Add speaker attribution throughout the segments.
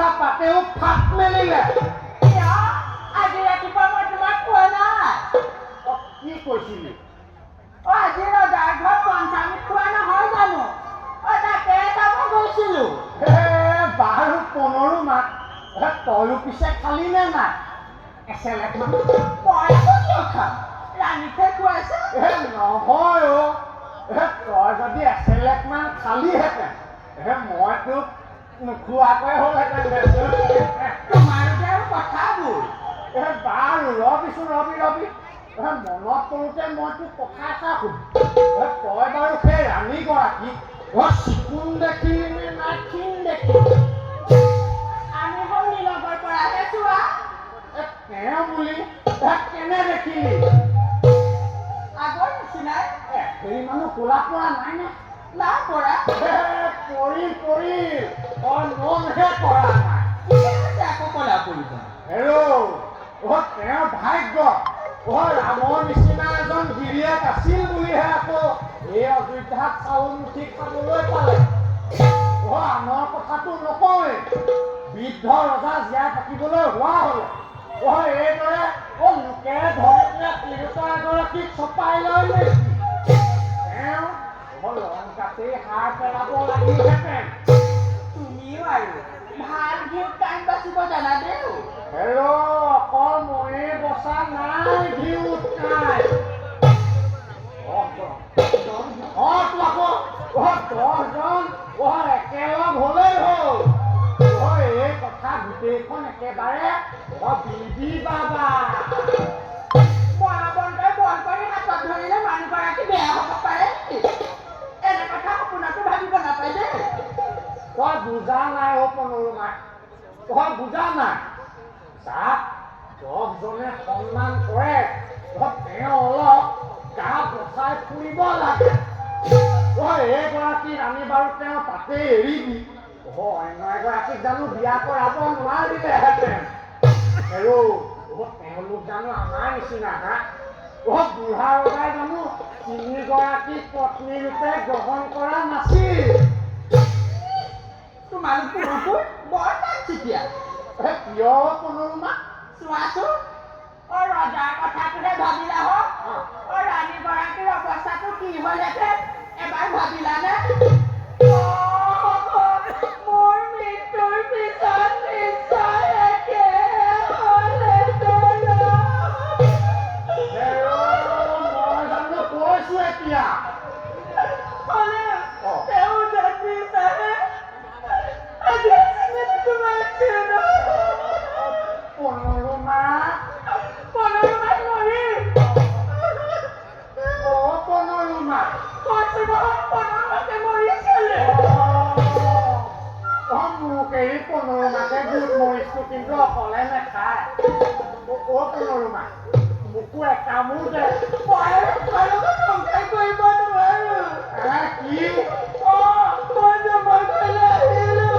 Speaker 1: গছা পাতেও ফাট মেলিলে।
Speaker 2: আজি ৰাতিপুৱা মই তোমাক কোৱা নাই।
Speaker 1: কি কৈছিলি?
Speaker 2: আজি ৰজাৰ ঘৰত পঞ্চামৃত খোৱা নহয় জানো? তাকে চাব গৈছিলো।
Speaker 1: বাৰু পনৰো মাত তয়ো পিছে খালি নে নাই? এচেলেক মান
Speaker 2: মই কিয় খাম? ৰাণীকে খুৱাইছে।
Speaker 1: নহয় অ', তই যদি এচেলেক মান খালিহেঁতেন মই তোক নোখোৱাকৈ হ'লহেঁতেন।
Speaker 2: তোমাৰ আৰু কথাবোৰ
Speaker 1: বাৰু ৰবি মনত কৰোঁতে মই তোক কথা এটা সুধো। তই বাৰু সেই ৰাণীগৰাকী চিকুণ দেখিলি নে নাই ক্ষীণ দেখিলি?
Speaker 2: আমি হ'ল নীলগৰ পৰাহে চোৱা।
Speaker 1: তেওঁ বুলি কেনে দেখিলি?
Speaker 2: আগৰ নিচিনাই।
Speaker 1: হেৰি মানুহ কোলা পৰা নাই নে?
Speaker 2: নাই পৰা।
Speaker 1: পৰি তই মনহে কৰা নাই।
Speaker 2: আকৌ কলা পৰিব।
Speaker 1: তেওঁৰ ভাগ্য ৰামৰ নিচিনা এজন গিৰিয়েক আছিল বুলিহে আকৌ এই অযোধ্যাত চাউল মুঠি খাবলৈ পালে। আনৰ কথাটো নকওঁৱেই, বৃদ্ধ ৰজা জীয়াই থাকিবলৈ হোৱা হলে এইদৰে লোকে ধৰি পেলাই তিৰোতা এগৰাকীক চপাই লয় নেকি? তেওঁ লংকাতেই সাৰ পেলাব লাগিলহেঁতেন।
Speaker 2: তুমিও আৰু ভাল ঘিউ টাইম বাচিব জানা দেও।
Speaker 1: অকল ময়ে বচা নাই ঘিউত নাই। দহজন একেলগ হলেই হ'ল। এই কথা গোটেইখন একেবাৰে বিধি বাবা।
Speaker 2: বলবন্তই বল কৰি হাতত ধৰিলে মানুহগৰাকী বেয়া হ'ব পাৰে নেকি? এনে কথা সপোনতো ভাবিব নাপায় দেই।
Speaker 1: তই বুজা নাই পনৰুমা, তই বুজা নাই। যাক 10জনে সন্মান কৰে তেওঁ অলপ গা বচাই ফুৰিব লাগে। এইগৰাকী ৰাণী বাৰু তেওঁ তাতে এৰি দি অন্য এগৰাকীক জানো বিয়া কৰাব নোৱাৰিলেহেঁতেন? তেওঁলোক জানো আমাৰ নিচিনা বুঢ়া ৰজাই জানো 3গৰাকীক পত্নী ৰূপে গ্ৰহণ কৰা নাছিল?
Speaker 2: তোমালোক পুৰুষবোৰ বৰ টানচিতীয়া।
Speaker 1: কিয় পনৰুমা?
Speaker 2: চোৱাচোন, ৰজাৰ কথাটোহে ভাবিলা হওক। ৰাণীগৰাকীৰ অৱস্থাটো কি হ'লহেঁতেন এবাৰ ভাবিলানে? মোৰ মৃত্যুৰ পিছত নিশ্চয় একে হ'লহেঁতেন।
Speaker 1: মই জানো কৈছো এতিয়া।
Speaker 2: তেওঁ জানিছানে
Speaker 1: পনৰুমা
Speaker 2: মৰিম।
Speaker 1: পনৰুমা
Speaker 2: পনৰুমাকে মৰিছিলে।
Speaker 1: মোক এৰি পনৰুমাকে গোট মৰিছো, কিন্তু অকলে নাখায়। পনৰুমা মোকো একামো দে।
Speaker 2: মই সংসাৰ কৰিব নোৱাৰো।
Speaker 1: কি?
Speaker 2: মই জমাবলৈ আহিলো।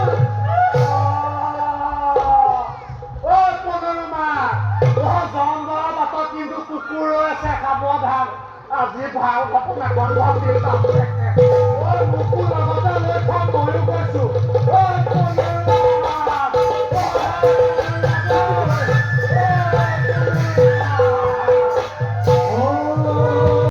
Speaker 1: পনৰুমা জংঘলৰ বাটত কিন্তু কুকুৰ আছে, খাব ভাল। আজি ভাল ঘটনা মোকো